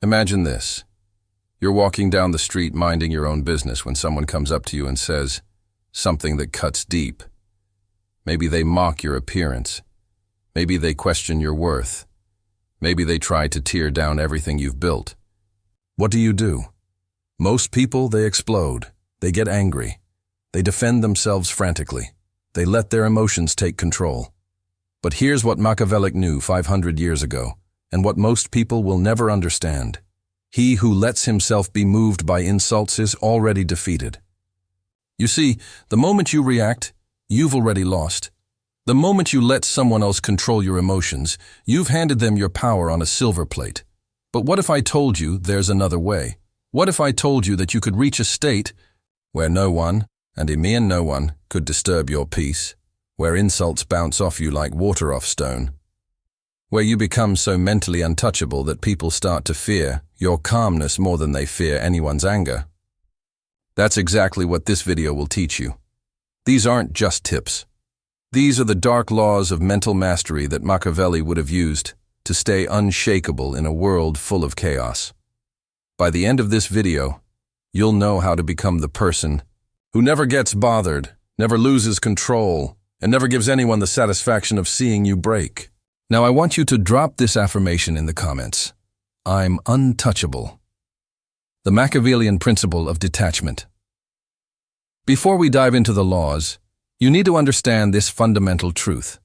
Imagine this. You're walking down the street minding your own business when someone comes up to you and says something that cuts deep. Maybe they mock your appearance. Maybe they question your worth. Maybe they try to tear down everything you've built. What do? Most people, they explode. They get angry. They defend themselves frantically. They let their emotions take control. But here's what Machiavelli knew 500 years ago, and what most people will never understand. He who lets himself be moved by insults is already defeated. You see, the moment you react, you've already lost. The moment you let someone else control your emotions, you've handed them your power on a silver plate. But what if I told you there's another way? What if I told you that you could reach a state where no one, and I mean no one, could disturb your peace, where insults bounce off you like water off stone, where you become so mentally untouchable that people start to fear your calmness more than they fear anyone's anger? That's exactly what this video will teach you. These aren't just tips. These are the dark laws of mental mastery that Machiavelli would have used to stay unshakable in a world full of chaos. By the end of this video, you'll know how to become the person who never gets bothered, never loses control, and never gives anyone the satisfaction of seeing you break. Now I want you to drop this affirmation in the comments. I'm untouchable. The Machiavellian principle of detachment. Before we dive into the laws, you need to understand this fundamental truth.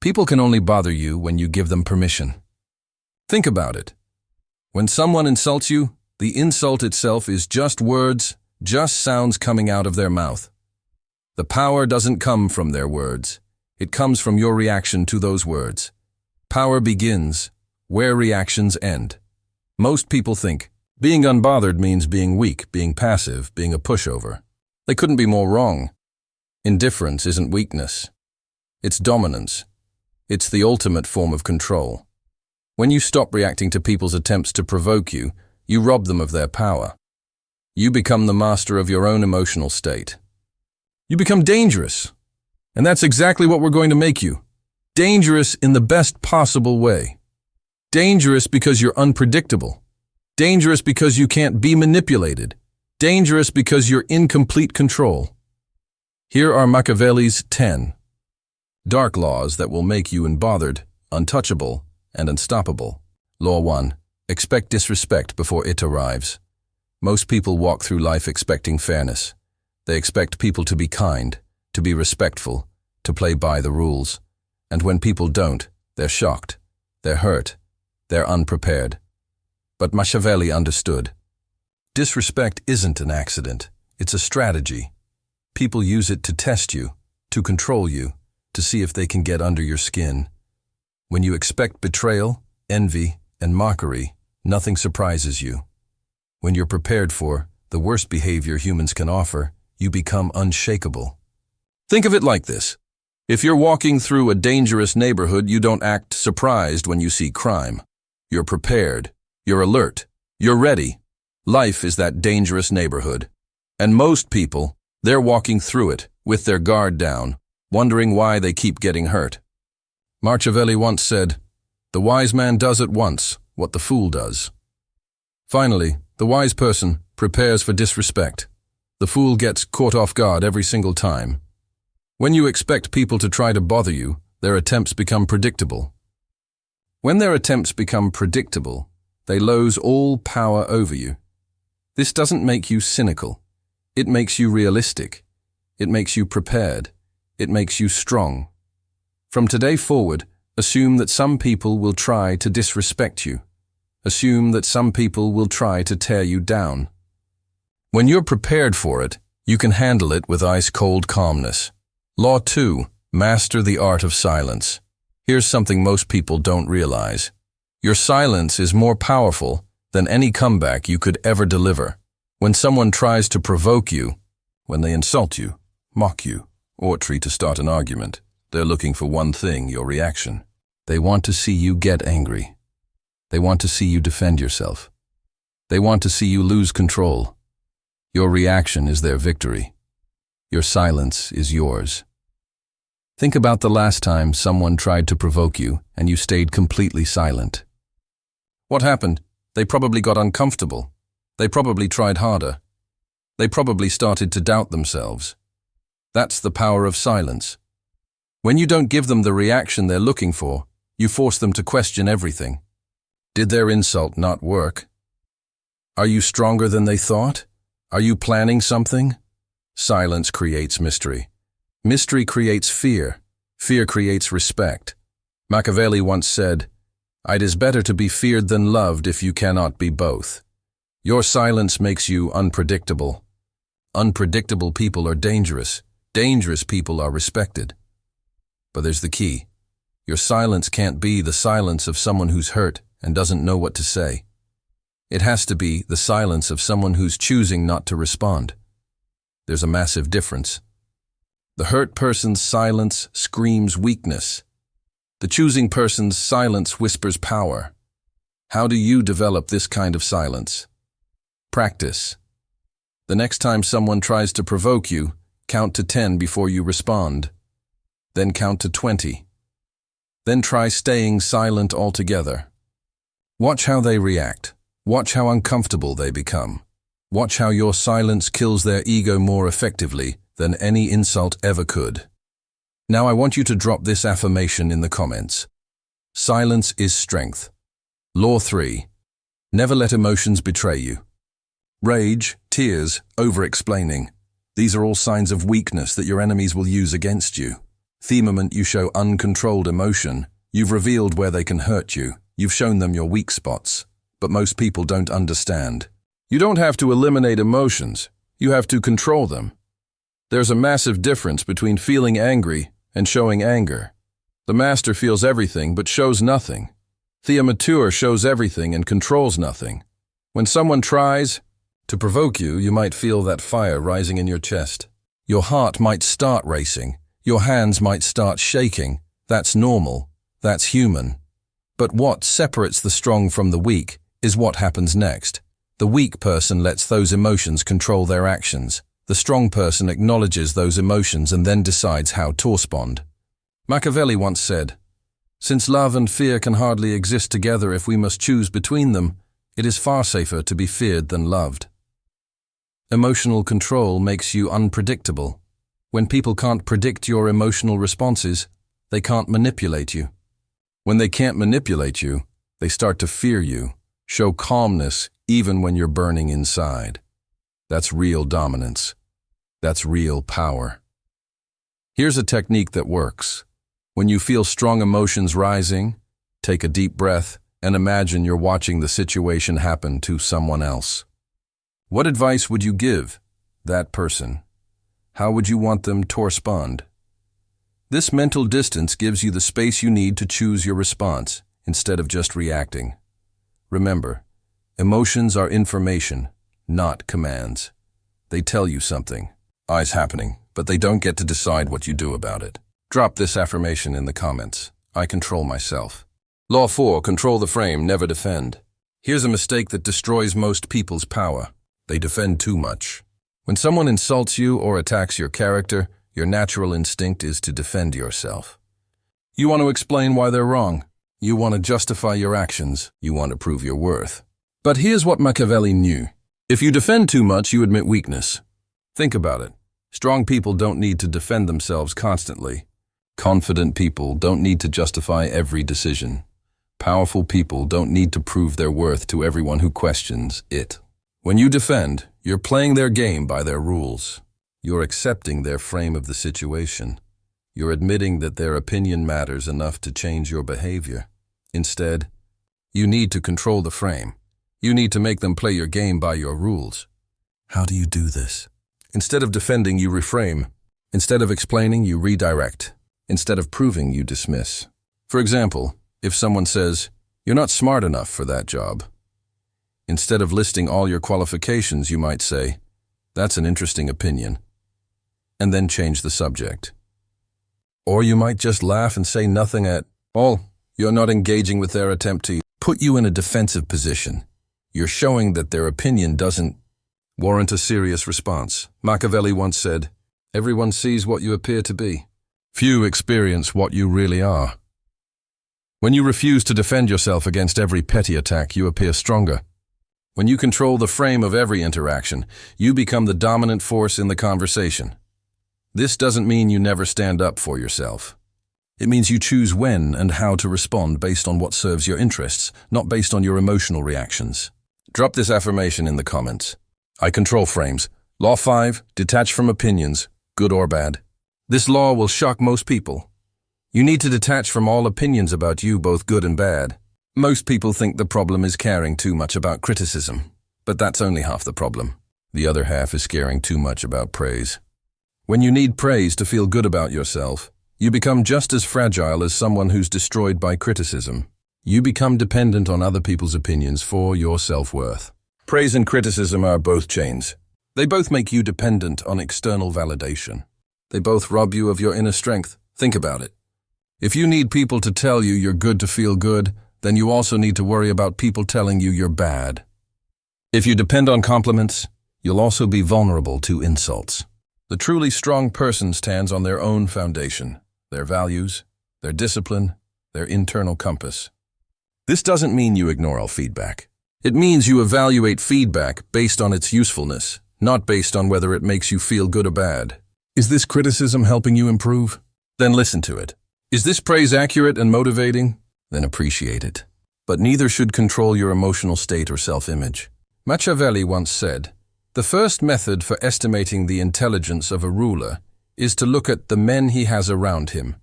People can only bother you when you give them permission. Think about it. When someone insults you, the insult itself is just words, just sounds coming out of their mouth. The power doesn't come from their words. It comes from your reaction to those words. Power begins where reactions end. Most people think being unbothered means being weak, being passive, being a pushover. They couldn't be more wrong. Indifference isn't weakness. It's dominance. It's the ultimate form of control. When you stop reacting to people's attempts to provoke you, you rob them of their power. You become the master of your own emotional state. You become dangerous. And that's exactly what we're going to make you. Dangerous in the best possible way. Dangerous because you're unpredictable. Dangerous because you can't be manipulated. Dangerous because you're in complete control. Here are Machiavelli's 10 dark laws that will make you unbothered, untouchable, and unstoppable. Law 1. Expect disrespect before it arrives. Most people walk through life expecting fairness. They expect people to be kind, to be respectful, to play by the rules. And when people don't, they're shocked, they're hurt, they're unprepared. But Machiavelli understood. Disrespect isn't an accident, it's a strategy. People use it to test you, to control you, to see if they can get under your skin. When you expect betrayal, envy, and mockery, nothing surprises you. When you're prepared for the worst behavior humans can offer, you become unshakable. Think of it like this. If you're walking through a dangerous neighborhood, you don't act surprised when you see crime. You're prepared. You're alert. You're ready. Life is that dangerous neighborhood. And most people, they're walking through it with their guard down, wondering why they keep getting hurt. Machiavelli once said, "The wise man does at once what the fool does." Finally, the wise person prepares for disrespect. The fool gets caught off guard every single time. When you expect people to try to bother you, their attempts become predictable. When their attempts become predictable, they lose all power over you. This doesn't make you cynical. It makes you realistic. It makes you prepared. It makes you strong. From today forward, assume that some people will try to disrespect you. Assume that some people will try to tear you down. When you're prepared for it, you can handle it with ice-cold calmness. Law 2. Master the art of silence. Here's something most people don't realize. Your silence is more powerful than any comeback you could ever deliver. When someone tries to provoke you, when they insult you, mock you, or try to start an argument, they're looking for one thing, your reaction. They want to see you get angry. They want to see you defend yourself. They want to see you lose control. Your reaction is their victory. Your silence is yours. Think about the last time someone tried to provoke you and you stayed completely silent. What happened? They probably got uncomfortable. They probably tried harder. They probably started to doubt themselves. That's the power of silence. When you don't give them the reaction they're looking for, you force them to question everything. Did their insult not work? Are you stronger than they thought? Are you planning something? Silence creates mystery. Mystery creates fear. Fear creates respect. Machiavelli once said, "It is better to be feared than loved if you cannot be both." Your silence makes you unpredictable. Unpredictable people are dangerous. Dangerous people are respected. But there's the key. Your silence can't be the silence of someone who's hurt and doesn't know what to say. It has to be the silence of someone who's choosing not to respond. There's a massive difference. The hurt person's silence screams weakness. The choosing person's silence whispers power. How do you develop this kind of silence? Practice. The next time someone tries to provoke you, count to 10 before you respond. Then count to 20. Then try staying silent altogether. Watch how they react. Watch how uncomfortable they become. Watch how your silence kills their ego more effectively than any insult ever could. Now I want you to drop this affirmation in the comments. Silence is strength. Law 3. Never let emotions betray you. Rage, tears, over-explaining. These are all signs of weakness that your enemies will use against you. The moment you show uncontrolled emotion, you've revealed where they can hurt you. You've shown them your weak spots. But most people don't understand. You don't have to eliminate emotions. You have to control them. There's a massive difference between feeling angry and showing anger. The master feels everything but shows nothing. The immature shows everything and controls nothing. When someone tries to provoke you, you might feel that fire rising in your chest. Your heart might start racing. Your hands might start shaking. That's normal. That's human. But what separates the strong from the weak is what happens next. The weak person lets those emotions control their actions. The strong person acknowledges those emotions and then decides how to respond. Machiavelli once said, "Since love and fear can hardly exist together if we must choose between them, it is far safer to be feared than loved." Emotional control makes you unpredictable. When people can't predict your emotional responses, they can't manipulate you. When they can't manipulate you, they start to fear you. Show calmness even when you're burning inside. That's real dominance. That's real power. Here's a technique that works. When you feel strong emotions rising, take a deep breath and imagine you're watching the situation happen to someone else. What advice would you give that person? How would you want them to respond? This mental distance gives you the space you need to choose your response instead of just reacting. Remember, emotions are information, not commands. They tell you something. It's happening, but they don't get to decide what you do about it. Drop this affirmation in the comments. I control myself. Law 4. Control the frame, never defend. Here's a mistake that destroys most people's power. They defend too much. When someone insults you or attacks your character, your natural instinct is to defend yourself. You want to explain why they're wrong. You want to justify your actions. You want to prove your worth. But here's what Machiavelli knew. If you defend too much, you admit weakness. Think about it. Strong people don't need to defend themselves constantly. Confident people don't need to justify every decision. Powerful people don't need to prove their worth to everyone who questions it. When you defend, you're playing their game by their rules. You're accepting their frame of the situation. You're admitting that their opinion matters enough to change your behavior. Instead, you need to control the frame. You need to make them play your game by your rules. How do you do this? Instead of defending, you reframe. Instead of explaining, you redirect. Instead of proving, you dismiss. For example, if someone says, "You're not smart enough for that job," instead of listing all your qualifications, you might say, "That's an interesting opinion," and then change the subject. Or you might just laugh and say nothing at all. You're not engaging with their attempt to put you in a defensive position. You're showing that their opinion doesn't warrant a serious response. Machiavelli once said, "Everyone sees what you appear to be. Few experience what you really are." When you refuse to defend yourself against every petty attack, you appear stronger. When you control the frame of every interaction, you become the dominant force in the conversation. This doesn't mean you never stand up for yourself. It means you choose when and how to respond based on what serves your interests, not based on your emotional reactions. Drop this affirmation in the comments. I control frames. Law 5, detach from opinions, good or bad. This law will shock most people. You need to detach from all opinions about you, both good and bad. Most people think the problem is caring too much about criticism, but that's only half the problem. The other half is caring too much about praise. When you need praise to feel good about yourself, you become just as fragile as someone who's destroyed by criticism. You become dependent on other people's opinions for your self-worth. Praise and criticism are both chains. They both make you dependent on external validation. They both rob you of your inner strength. Think about it. If you need people to tell you you're good to feel good, then you also need to worry about people telling you you're bad. If you depend on compliments, you'll also be vulnerable to insults. The truly strong person stands on their own foundation, their values, their discipline, their internal compass. This doesn't mean you ignore all feedback. It means you evaluate feedback based on its usefulness, not based on whether it makes you feel good or bad. Is this criticism helping you improve? Then listen to it. Is this praise accurate and motivating? Then appreciate it. But neither should control your emotional state or self-image. Machiavelli once said, "The first method for estimating the intelligence of a ruler is to look at the men he has around him.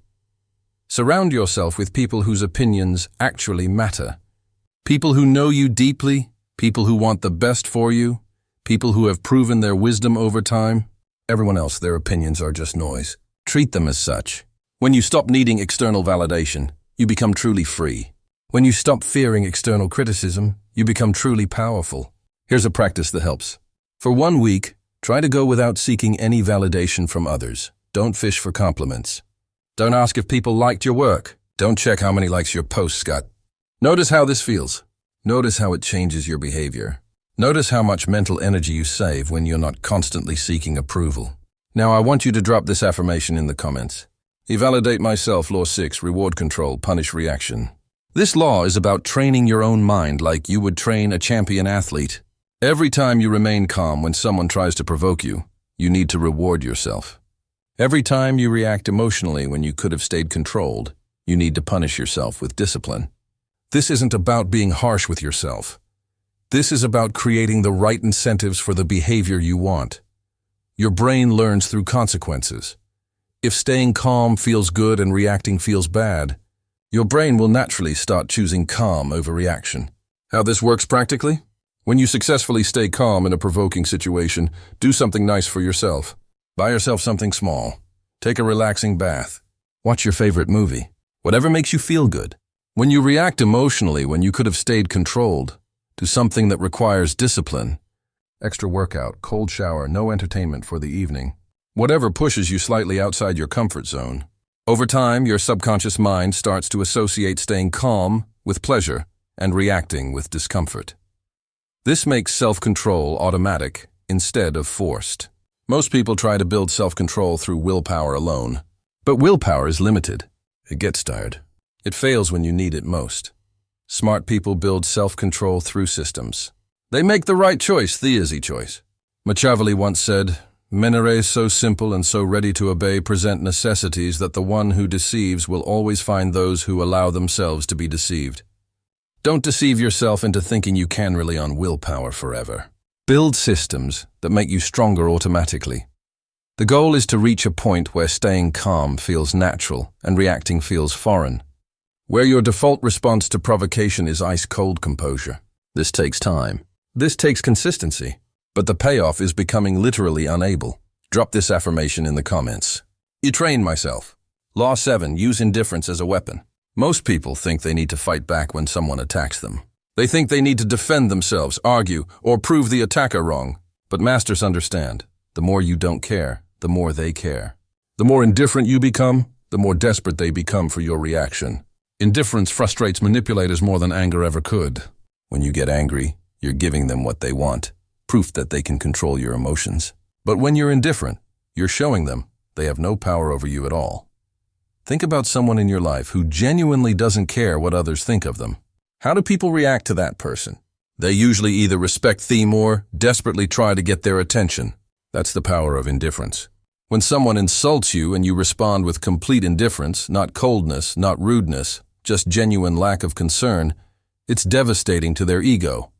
Surround yourself with people whose opinions actually matter. People who know you deeply, people who want the best for you, people who have proven their wisdom over time. Everyone else, their opinions are just noise. Treat them as such. When you stop needing external validation, you become truly free. When you stop fearing external criticism, you become truly powerful. Here's a practice that helps. For 1 week, try to go without seeking any validation from others. Don't fish for compliments. Don't ask if people liked your work. Don't check how many likes your posts got. Notice how this feels. Notice how it changes your behavior. Notice how much mental energy you save when you're not constantly seeking approval. Now I want you to drop this affirmation in the comments. Evaluate myself, Law 6, reward control, punish reaction. This law is about training your own mind like you would train a champion athlete. Every time you remain calm when someone tries to provoke you, you need to reward yourself. Every time you react emotionally when you could have stayed controlled, you need to punish yourself with discipline. This isn't about being harsh with yourself. This is about creating the right incentives for the behavior you want. Your brain learns through consequences. If staying calm feels good and reacting feels bad, your brain will naturally start choosing calm over reaction. How this works practically? When you successfully stay calm in a provoking situation, do something nice for yourself. Buy yourself something small. Take a relaxing bath. Watch your favorite movie. Whatever makes you feel good. When you react emotionally when you could have stayed controlled, do something that requires discipline. Extra workout, cold shower, no entertainment for the evening. Whatever pushes you slightly outside your comfort zone. Over time, your subconscious mind starts to associate staying calm with pleasure and reacting with discomfort. This makes self-control automatic instead of forced. Most people try to build self-control through willpower alone. But willpower is limited. It gets tired. It fails when you need it most. Smart people build self-control through systems. They make the right choice, the easy choice. Machiavelli once said, "Men are so simple and so ready to obey present necessities that the one who deceives will always find those who allow themselves to be deceived." Don't deceive yourself into thinking you can rely on willpower forever. Build systems that make you stronger automatically. The goal is to reach a point where staying calm feels natural and reacting feels foreign. Where your default response to provocation is ice-cold composure. This takes time. This takes consistency. But the payoff is becoming literally unable. Drop this affirmation in the comments. You train myself. Law 7, use indifference as a weapon. Most people think they need to fight back when someone attacks them. They think they need to defend themselves, argue, or prove the attacker wrong. But masters understand, the more you don't care, the more they care. The more indifferent you become, the more desperate they become for your reaction. Indifference frustrates manipulators more than anger ever could. When you get angry, you're giving them what they want. Proof that they can control your emotions. But when you're indifferent, you're showing them they have no power over you at all. Think about someone in your life who genuinely doesn't care what others think of them. How do people react to that person? They usually either respect them or desperately try to get their attention. That's the power of indifference. When someone insults you and you respond with complete indifference, not coldness, not rudeness, just genuine lack of concern, it's devastating to their ego.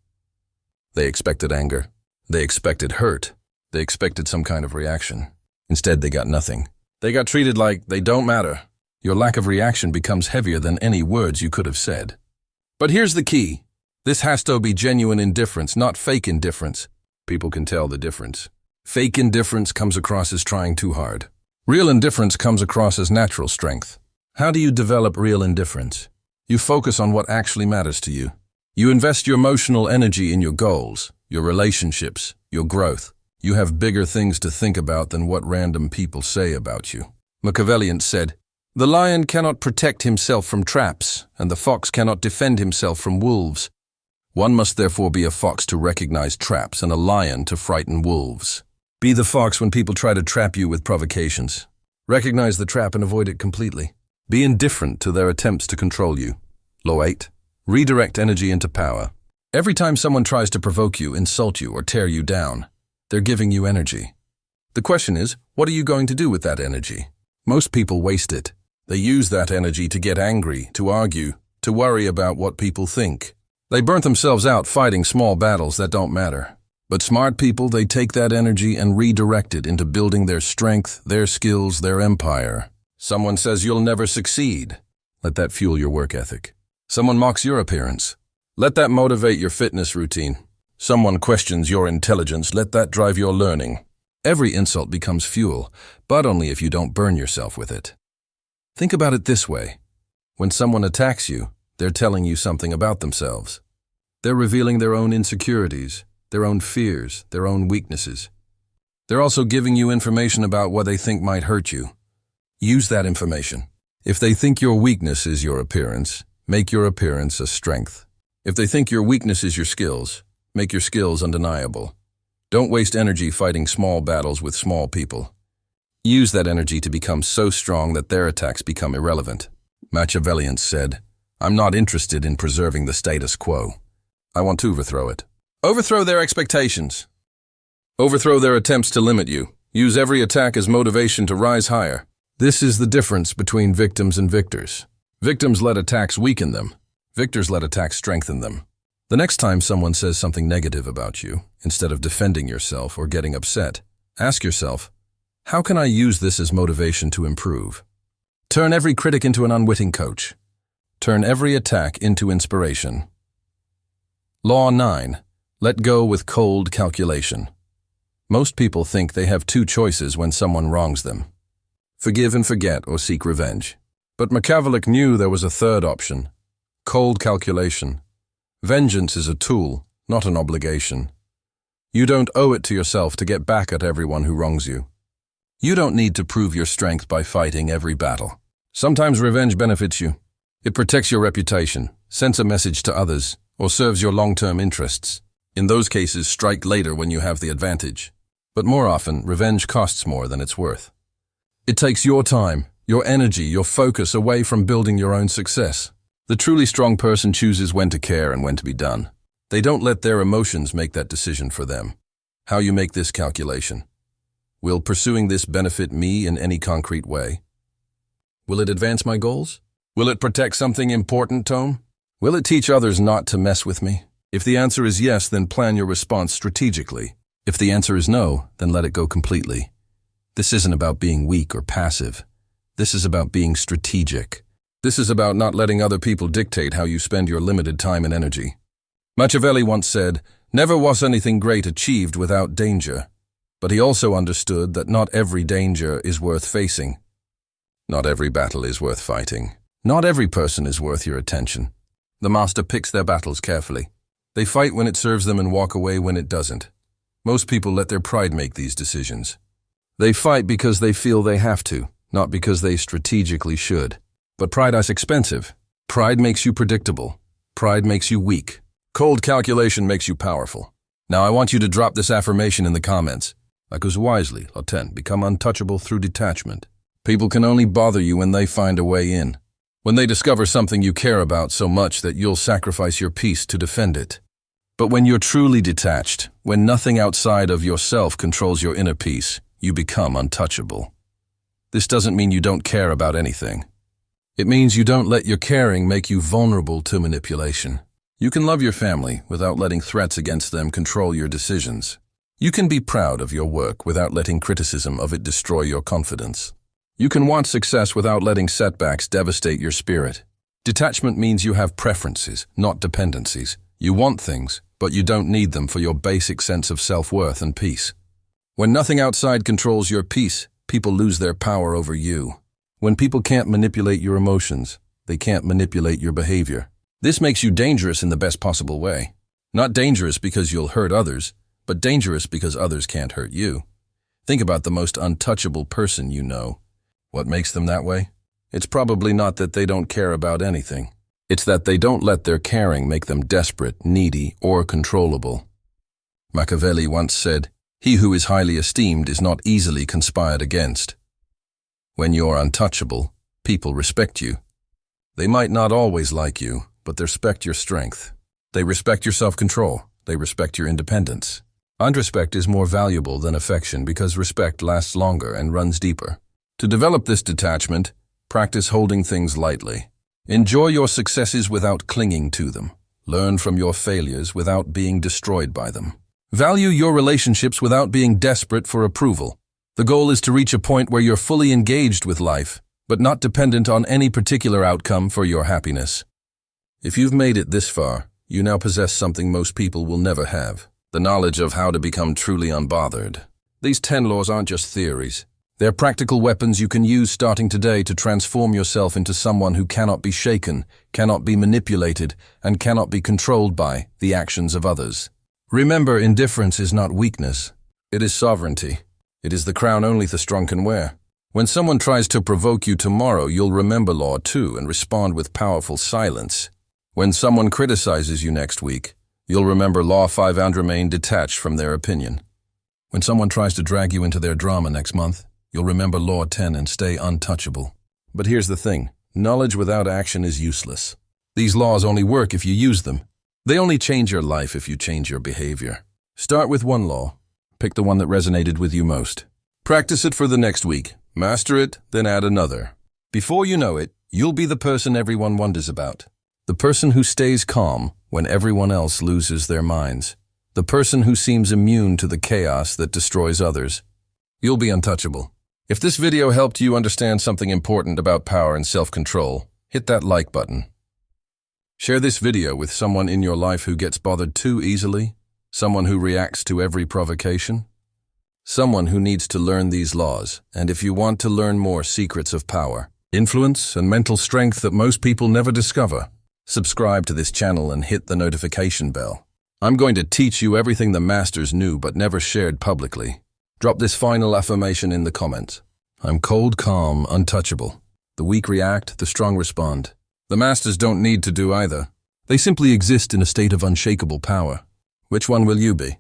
They expected anger. They expected hurt. They expected some kind of reaction. Instead, they got nothing. They got treated like they don't matter. Your lack of reaction becomes heavier than any words you could have said. But here's the key. This has to be genuine indifference, not fake indifference. People can tell the difference. Fake indifference comes across as trying too hard. Real indifference comes across as natural strength. How do you develop real indifference? You focus on what actually matters to you. You invest your emotional energy in your goals, your relationships, your growth. You have bigger things to think about than what random people say about you. Machiavellian said, "The lion cannot protect himself from traps, and the fox cannot defend himself from wolves. One must therefore be a fox to recognize traps and a lion to frighten wolves." Be the fox when people try to trap you with provocations. Recognize the trap and avoid it completely. Be indifferent to their attempts to control you. Law 8. Redirect energy into power. Every time someone tries to provoke you, insult you, or tear you down, they're giving you energy. The question is, what are you going to do with that energy? Most people waste it. They use that energy to get angry, to argue, to worry about what people think. They burn themselves out fighting small battles that don't matter. But smart people, they take that energy and redirect it into building their strength, their skills, their empire. Someone says you'll never succeed. Let that fuel your work ethic. Someone mocks your appearance. Let that motivate your fitness routine. Someone questions your intelligence. Let that drive your learning. Every insult becomes fuel, but only if you don't burn yourself with it. Think about it this way. When someone attacks you, they're telling you something about themselves. They're revealing their own insecurities, their own fears, their own weaknesses. They're also giving you information about what they think might hurt you. Use that information. If they think your weakness is your appearance, make your appearance a strength. If they think your weakness is your skills, make your skills undeniable. Don't waste energy fighting small battles with small people. Use that energy to become so strong that their attacks become irrelevant. Machiavellian said, "I'm not interested in preserving the status quo. I want to overthrow it." Overthrow their expectations. Overthrow their attempts to limit you. Use every attack as motivation to rise higher. This is the difference between victims and victors. Victims let attacks weaken them. Victors let attacks strengthen them. The next time someone says something negative about you, instead of defending yourself or getting upset, ask yourself, how can I use this as motivation to improve? Turn every critic into an unwitting coach. Turn every attack into inspiration. Law 9. Let go with cold calculation. Most people think they have two choices when someone wrongs them. Forgive and forget or seek revenge. But Machiavelli knew there was a third option. Cold calculation. Vengeance is a tool, not an obligation. You don't owe it to yourself to get back at everyone who wrongs you. You don't need to prove your strength by fighting every battle. Sometimes revenge benefits you. It protects your reputation, sends a message to others, or serves your long-term interests. In those cases, strike later when you have the advantage. But more often, revenge costs more than it's worth. It takes your time, your energy, your focus away from building your own success. The truly strong person chooses when to care and when to be done. They don't let their emotions make that decision for them. How you make this calculation? Will pursuing this benefit me in any concrete way? Will it advance my goals? Will it protect something important, Tom? Will it teach others not to mess with me? If the answer is yes, then plan your response strategically. If the answer is no, then let it go completely. This isn't about being weak or passive. This is about being strategic. This is about not letting other people dictate how you spend your limited time and energy. Machiavelli once said, "Never was anything great achieved without danger." But he also understood that not every danger is worth facing. Not every battle is worth fighting. Not every person is worth your attention. The master picks their battles carefully. They fight when it serves them and walk away when it doesn't. Most people let their pride make these decisions. They fight because they feel they have to, not because they strategically should. But pride is expensive. Pride makes you predictable. Pride makes you weak. Cold calculation makes you powerful. Now I want you to drop this affirmation in the comments. I choose wisely. Law 10. Become untouchable through detachment. People can only bother you when they find a way in. When they discover something you care about so much that you'll sacrifice your peace to defend it. But when you're truly detached, when nothing outside of yourself controls your inner peace, you become untouchable. This doesn't mean you don't care about anything. It means you don't let your caring make you vulnerable to manipulation. You can love your family without letting threats against them control your decisions. You can be proud of your work without letting criticism of it destroy your confidence. You can want success without letting setbacks devastate your spirit. Detachment means you have preferences, not dependencies. You want things, but you don't need them for your basic sense of self-worth and peace. When nothing outside controls your peace, people lose their power over you. When people can't manipulate your emotions, they can't manipulate your behavior. This makes you dangerous in the best possible way. Not dangerous because you'll hurt others, but dangerous because others can't hurt you. Think about the most untouchable person you know. What makes them that way? It's probably not that they don't care about anything. It's that they don't let their caring make them desperate, needy, or controllable. Machiavelli once said, "He who is highly esteemed is not easily conspired against." When you're untouchable, people respect you. They might not always like you, but they respect your strength. They respect your self-control. They respect your independence. Unrespect is more valuable than affection because respect lasts longer and runs deeper. To develop this detachment, practice holding things lightly. Enjoy your successes without clinging to them. Learn from your failures without being destroyed by them. Value your relationships without being desperate for approval. The goal is to reach a point where you're fully engaged with life, but not dependent on any particular outcome for your happiness. If you've made it this far, you now possess something most people will never have: the knowledge of how to become truly unbothered. These 10 laws aren't just theories. They're practical weapons you can use starting today to transform yourself into someone who cannot be shaken, cannot be manipulated, and cannot be controlled by the actions of others. Remember, indifference is not weakness. It is sovereignty. It is the crown only the strong can wear. When someone tries to provoke you tomorrow, you'll remember law 2 and respond with powerful silence. When someone criticizes you next week, you'll remember law 5 and remain detached from their opinion. When someone tries to drag you into their drama next month, you'll remember law 10 and stay untouchable. But here's the thing: knowledge without action is useless. These laws only work if you use them. They only change your life if you change your behavior. Start with one law. Pick the one that resonated with you most. Practice it for the next week. Master it, then add another. Before you know it, you'll be the person everyone wonders about. The person who stays calm when everyone else loses their minds. The person who seems immune to the chaos that destroys others. You'll be untouchable. If this video helped you understand something important about power and self-control, hit that like button. Share this video with someone in your life who gets bothered too easily. Someone who reacts to every provocation. Someone who needs to learn these laws. And if you want to learn more secrets of power, influence, and mental strength that most people never discover, subscribe to this channel and hit the notification bell. I'm going to teach you everything the masters knew but never shared publicly. Drop this final affirmation in the comments. I'm cold, calm, untouchable. The weak react, the strong respond. The masters don't need to do either. They simply exist in a state of unshakable power. Which one will you be?